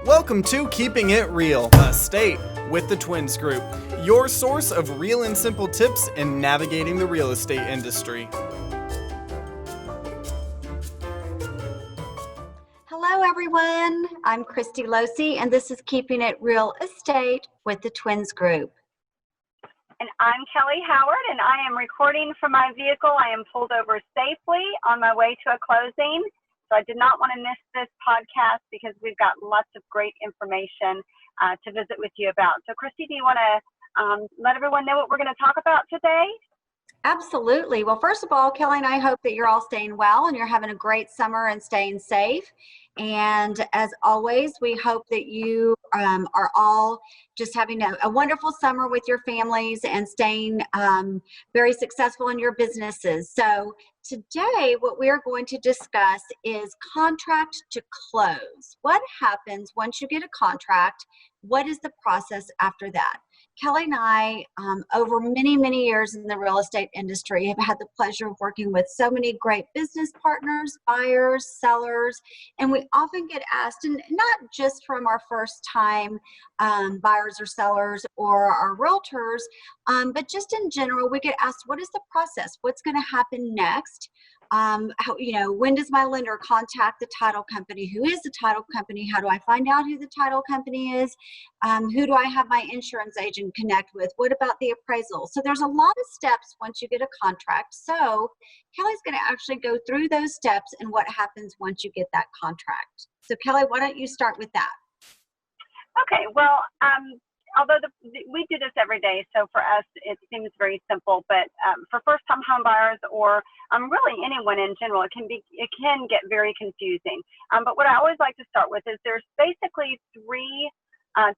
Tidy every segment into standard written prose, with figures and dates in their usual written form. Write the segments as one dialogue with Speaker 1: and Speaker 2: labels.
Speaker 1: Welcome to Keeping It Real Estate with the Twins Group, your source of real and simple tips in navigating the real estate industry.
Speaker 2: Hello, everyone. I'm Kristy and this is Keeping It Real Estate with the Twins Group.
Speaker 3: And I'm Kelly Howard, and I am recording from my vehicle. I am pulled over safely on my way to a closing. So I did not want to miss this podcast because we've got lots of great information to visit with you about. So Kristy, do you want to let everyone know what we're going to talk about today?
Speaker 2: Absolutely. Well, first of all, Kelly and I hope that you're all staying well and you're having a great summer and staying safe. And as always, we hope that you are all just having a wonderful summer with your families and staying very successful in your businesses. So today, what we are going to discuss is contract to close. What happens once you get a contract? What is the process after that? Kelly and I, over many, many years in the real estate industry, have had the pleasure of working with so many great business partners, buyers, sellers, and we often get asked, and not just from our first-time buyers or sellers or our realtors, but just in general, we get asked, what is the process? What's going to happen next? When does my lender contact the title company? Who is the title company? How do I find out who the title company is? Who do I have my insurance agent connect with? What about the appraisal? So there's a lot of steps once you get a contract. So Kelly's going to actually go through those steps and what happens once you get that contract. So Kelly, why don't you start with that?
Speaker 3: Okay, well, although we do this every day, so for us it seems very simple. But for first-time home buyers or really anyone in general, it can get very confusing. But what I always like to start with is there's basically three.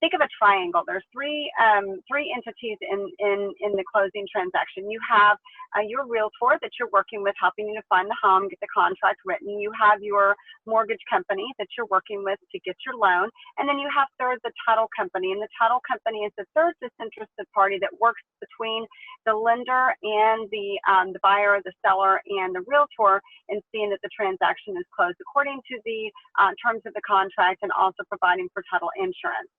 Speaker 3: Think of a triangle. There's three entities in the closing transaction. You have your realtor that you're working with, helping you to find the home, get the contract written. You have your mortgage company that you're working with to get your loan, and then you have third the title company. And the title company is the third disinterested party that works between the lender and the buyer, the seller, and the realtor, in seeing that the transaction is closed according to the terms of the contract, and also providing for title insurance.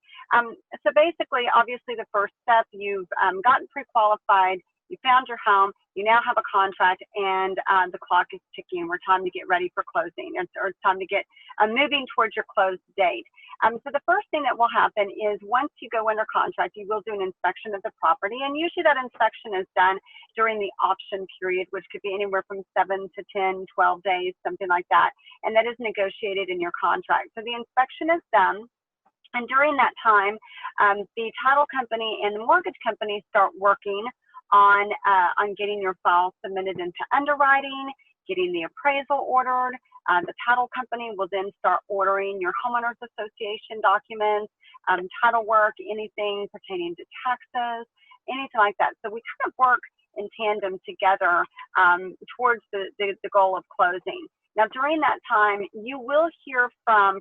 Speaker 3: So basically, obviously, the first step, you've gotten pre-qualified, you found your home, you now have a contract, and the clock is ticking. We're time to get ready for closing, or it's time to get moving towards your close date. So the first thing that will happen is once you go under contract, you will do an inspection of the property, and usually that inspection is done during the option period, which could be anywhere from 7 to 10, 12 days, something like that, and that is negotiated in your contract. So the inspection is done. And during that time, the title company and the mortgage company start working on getting your file submitted into underwriting, getting the appraisal ordered. The title company will then start ordering your homeowners association documents, title work, anything pertaining to taxes, anything like that. So we kind of work in tandem together towards the goal of closing. Now, during that time, you will hear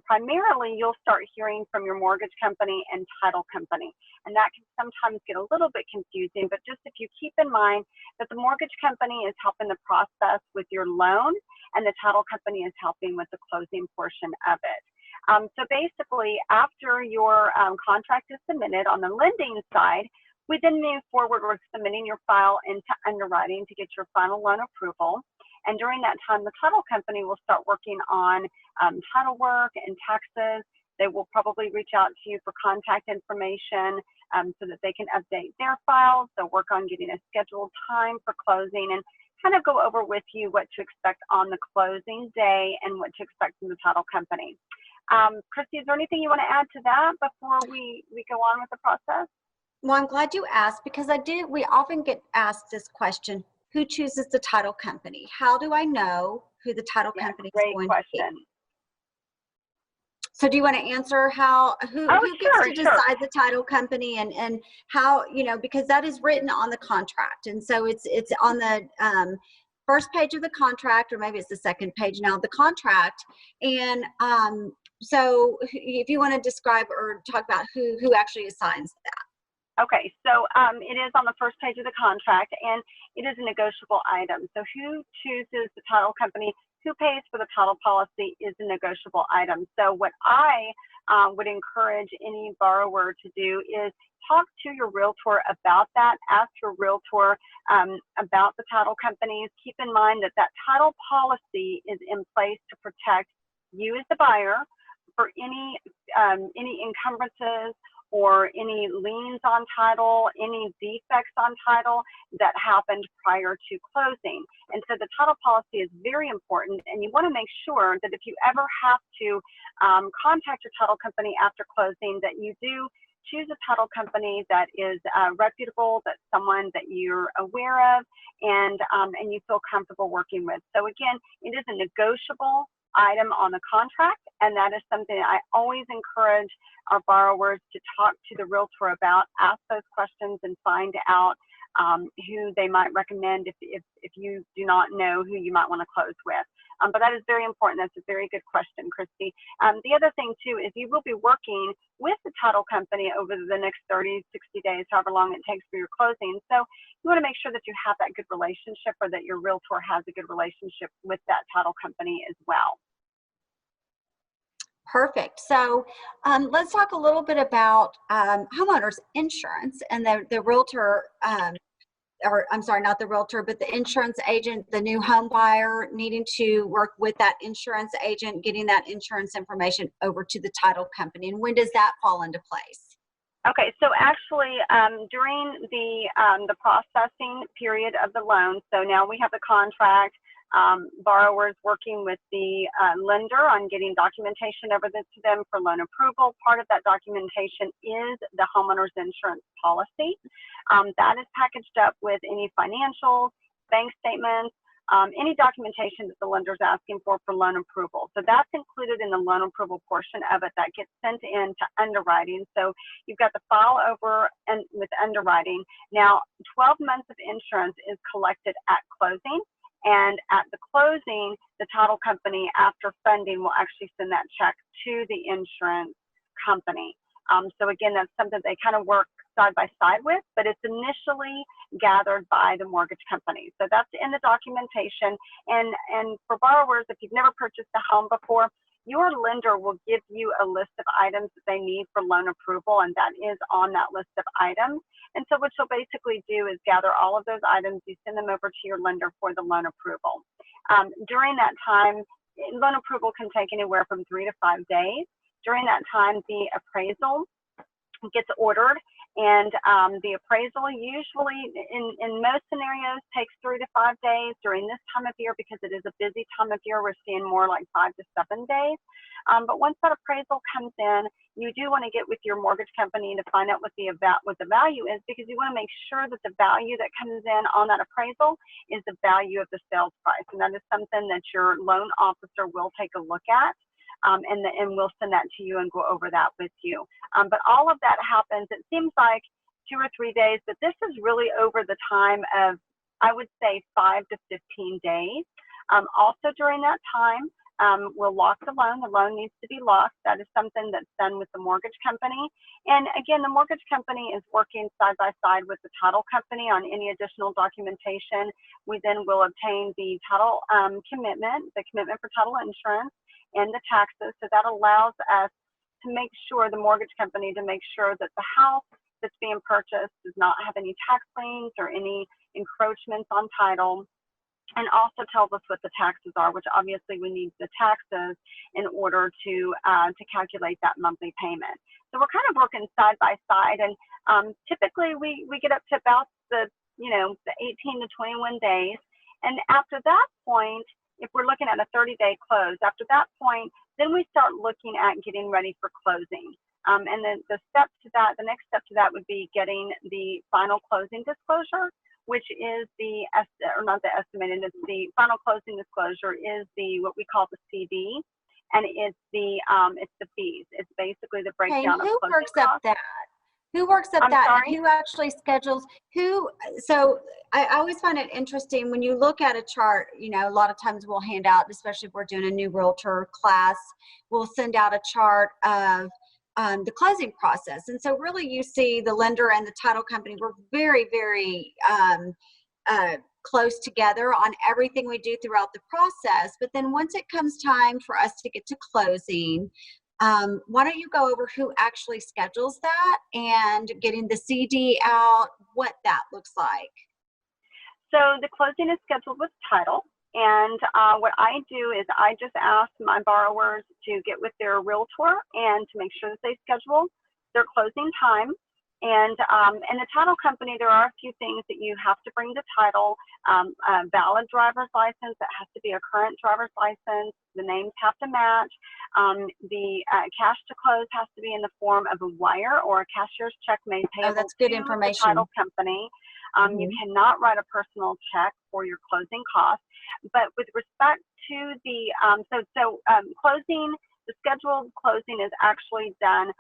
Speaker 3: primarily you'll start hearing from your mortgage company and title company. And that can sometimes get a little bit confusing, but just if you keep in mind that the mortgage company is helping the process with your loan, and the title company is helping with the closing portion of it. So basically, after your contract is submitted on the lending side, we then move forward with submitting your file into underwriting to get your final loan approval. And during that time, the title company will start working on title work and taxes. They will probably reach out to you for contact information so that they can update their files. They'll work on getting a scheduled time for closing and kind of go over with you what to expect on the closing day and what to expect from the title company. Kristy, is there anything you want to add to that before we go on with the process?
Speaker 2: Well, I'm glad you asked, because we often get asked this question: who chooses the title company? How do I know who the title company is going to be? So do you want to answer who gets to decide the title company and how, because that is written on the contract. And so it's on the first page of the contract, or maybe it's the second page now of the contract. And so if you want to describe or talk about who actually assigns that.
Speaker 3: Okay, so it is on the first page of the contract, and it is a negotiable item. So who chooses the title company, who pays for the title policy is a negotiable item. So what I would encourage any borrower to do is talk to your realtor about that. Ask your realtor about the title companies. Keep in mind that that title policy is in place to protect you as the buyer for any encumbrances or any liens on title, any defects on title that happened prior to closing. And so the title policy is very important, and you want to make sure that if you ever have to contact your title company after closing, that you do choose a title company that is reputable, that's someone that you're aware of, and you feel comfortable working with. So again, it is a negotiable item on the contract, and that is something I always encourage our borrowers to talk to the realtor about, ask those questions, and find out who they might recommend if you do not know who you might want to close with. But that is very important. That's a very good question, Kristy. The other thing too is you will be working with the title company over the next 30, 60 days, however long it takes for your closing. So you want to make sure that you have that good relationship, or that your realtor has a good relationship with that title company as well.
Speaker 2: Perfect. So let's talk a little bit about homeowners insurance and the realtor, or I'm sorry, not the realtor, but the insurance agent, the new home buyer needing to work with that insurance agent, getting that insurance information over to the title company. And when does that fall into place?
Speaker 3: Okay, so actually during the processing period of the loan, so now we have the contract, borrowers working with the lender on getting documentation over to them for loan approval. Part of that documentation is the homeowner's insurance policy. That is packaged up with any financials, bank statements, any documentation that the lender is asking for loan approval. So that's included in the loan approval portion of it that gets sent in to underwriting. So you've got the file over and with underwriting. Now, 12 months of insurance is collected at closing. And at the closing, the title company, after funding, will actually send that check to the insurance company. So again, that's something they kind of work side by side with, but it's initially gathered by the mortgage company. So that's in the documentation. And for borrowers, if you've never purchased a home before, your lender will give you a list of items that they need for loan approval, and that is on that list of items. And so what you'll basically do is gather all of those items, you send them over to your lender for the loan approval. During that time, loan approval can take anywhere from 3 to 5 days. During that time, the appraisal gets ordered, and the appraisal usually in most scenarios takes 3 to 5 days. During this time of year, because it is a busy time of year, we're seeing more like 5 to 7 days. But once that appraisal comes in, you do want to get with your mortgage company to find out what the value is, because you want to make sure that the value that comes in on that appraisal is the value of the sales price, and that is something that your loan officer will take a look at. And we'll send that to you and go over that with you. But all of that happens, it seems like 2 or 3 days, but this is really over the time of, I would say, 5 to 15 days. Also during that time, we'll lock the loan. The loan needs to be locked. That is something that's done with the mortgage company. And again, the mortgage company is working side by side with the title company on any additional documentation. We then will obtain the title commitment, the commitment for title insurance, and the taxes. So that allows us to make sure, the mortgage company, to make sure that the house that's being purchased does not have any tax liens or any encroachments on title, and also tells us what the taxes are, which obviously we need the taxes in order to calculate that monthly payment. So we're kind of working side by side, and typically we get up to about the 18 to 21 days, and after that point, if we're looking at a 30-day close, after that point, then we start looking at getting ready for closing. And then the next step to that would be getting the final closing disclosure, which is the final closing disclosure is what we call the CD, and it's the fees. It's basically the breakdown of closing costs.
Speaker 2: Who works up that?
Speaker 3: Sorry?
Speaker 2: And who actually schedules who? So I always find it interesting when you look at a chart, a lot of times we'll hand out, especially if we're doing a new realtor class, we'll send out a chart of the closing process. And so really you see the lender and the title company, we're very, very close together on everything we do throughout the process. But then once it comes time for us to get to closing, why don't you go over who actually schedules that and getting the CD out, what that looks like?
Speaker 3: So the closing is scheduled with title. And what I do is I just ask my borrowers to get with their realtor and to make sure that they schedule their closing time. And the title company, there are a few things that you have to bring to title. A valid driver's license, that has to be a current driver's license. The names have to match. The cash to close has to be in the form of a wire or a cashier's check made payable
Speaker 2: that's good
Speaker 3: to
Speaker 2: information.
Speaker 3: the title company. You cannot write a personal check for your closing costs. But with respect to the closing, the scheduled closing is actually done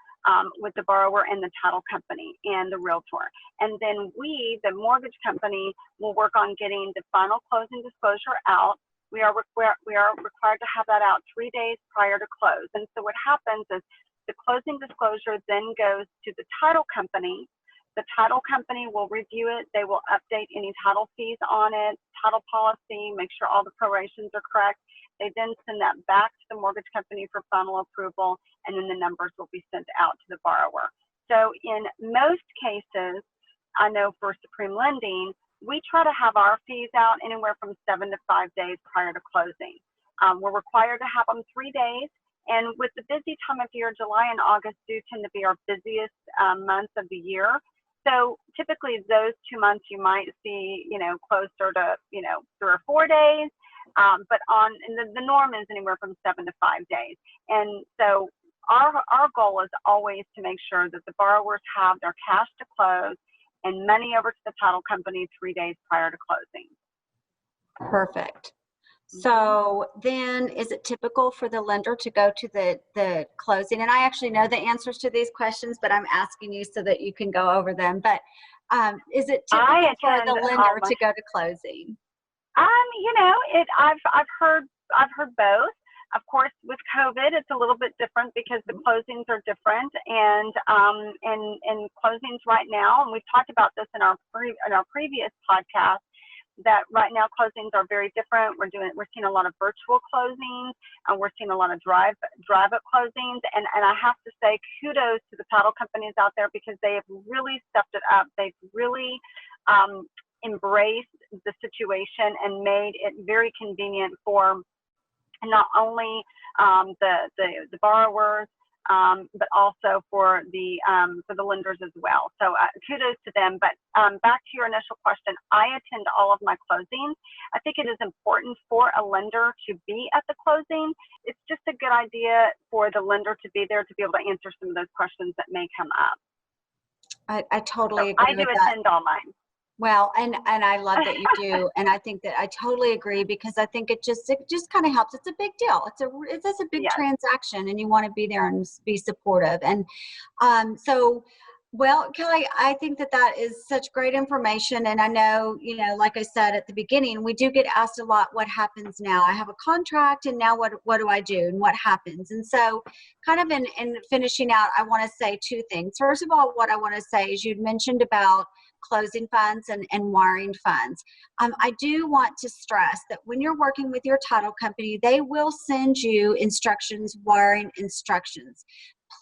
Speaker 3: with the borrower and the title company and the realtor. And then we, the mortgage company, will work on getting the final closing disclosure out. We are required to have that out 3 days prior to close. And so what happens is the closing disclosure then goes to the title company. The title company will review it. They will update any title fees on it, title policy, make sure all the prorations are correct. They then send that back to the mortgage company for final approval, and then the numbers will be sent out to the borrower. So in most cases, I know for Supreme Lending, we try to have our fees out anywhere from 7 to 5 days prior to closing. We're required to have them 3 days. And with the busy time of year, July and August do tend to be our busiest months of the year. So typically those 2 months you might see, closer to, 3 or 4 days. But the norm is anywhere from 7 to 5 days. And so our goal is always to make sure that the borrowers have their cash to close and money over to the title company 3 days prior to closing.
Speaker 2: Perfect. So then is it typical for the lender to go to the closing? And I actually know the answers to these questions, but I'm asking you so that you can go over them. But is it typical for the lender to go to closing?
Speaker 3: I've heard both. Of course, with COVID, it's a little bit different because the closings are different, and closings right now, and we've talked about this in our previous podcast, that right now closings are very different. We're seeing a lot of virtual closings, and we're seeing a lot of drive-up closings, and I have to say kudos to the title companies out there because they have really stepped it up. They've really embraced the situation and made it very convenient for not only the borrowers, but also for the lenders as well. So kudos to them. But back to your initial question, I attend all of my closings. I think it is important for a lender to be at the closing. It's just a good idea for the lender to be there to be able to answer some of those questions that may come up.
Speaker 2: I totally agree with that.
Speaker 3: I do attend all mine.
Speaker 2: Well, and I love that you do, and I think that I totally agree because I think it just kind of helps. It's a big deal. It's a big transaction, and you want to be there and be supportive. And well, Kelly, I think that is such great information. And I know, like I said at the beginning, we do get asked a lot, what happens now? I have a contract, and now what do I do, and what happens? And so kind of in finishing out, I want to say two things. First of all, what I want to say is you'd mentioned about closing funds and wiring funds. I do want to stress that when you're working with your title company, they will send you instructions, wiring instructions.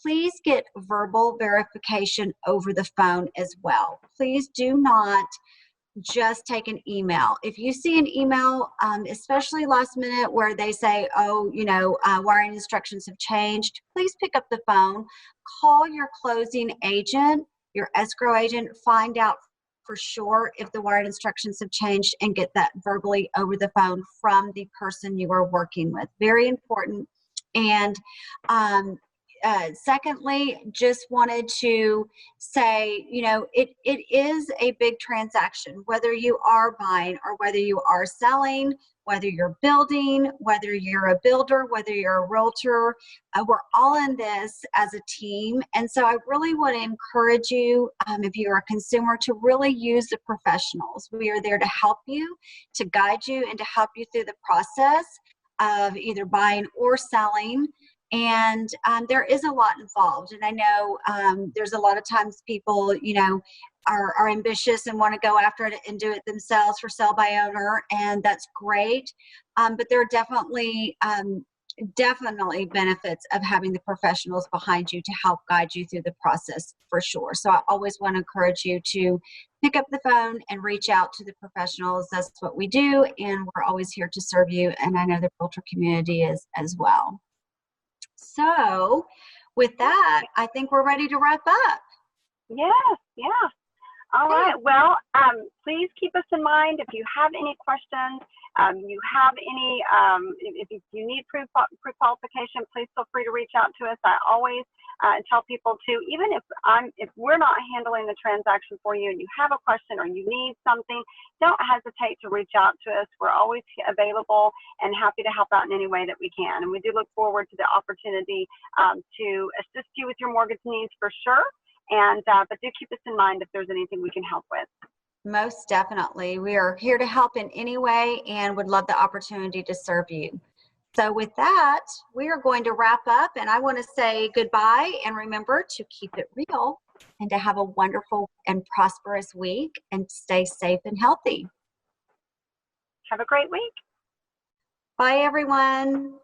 Speaker 2: Please get verbal verification over the phone as well. Please do not just take an email. If you see an email, especially last minute where they say, wiring instructions have changed, please pick up the phone, call your closing agent, your escrow agent, find out for sure if the wiring instructions have changed and get that verbally over the phone from the person you are working with. Very important. And secondly, just wanted to say, it is a big transaction, whether you are buying or whether you are selling, whether you're building, whether you're a builder, whether you're a realtor, we're all in this as a team. And so I really want to encourage you, if you're a consumer, to really use the professionals. We are there to help you, to guide you, and to help you through the process of either buying or selling. And there is a lot involved. And I know there's a lot of times people, are ambitious and want to go after it and do it themselves for sale by owner, and that's great. But there are definitely benefits of having the professionals behind you to help guide you through the process for sure. So I always want to encourage you to pick up the phone and reach out to the professionals. That's what we do, and we're always here to serve you. And I know the realtor community is as well. So with that, I think we're ready to wrap up.
Speaker 3: Yes, yeah. All right. Well, please keep us in mind if you have any questions. You have any, if you need pre-qualification, please feel free to reach out to us. I always tell people to, even if we're not handling the transaction for you and you have a question or you need something, don't hesitate to reach out to us. We're always available and happy to help out in any way that we can. And we do look forward to the opportunity to assist you with your mortgage needs for sure. And but do keep us in mind if there's anything we can help with.
Speaker 2: Most definitely. We are here to help in any way and would love the opportunity to serve you. So with that, we are going to wrap up, and I want to say goodbye, and remember to keep it real and to have a wonderful and prosperous week and stay safe and healthy.
Speaker 3: Have a great week.
Speaker 2: Bye, everyone.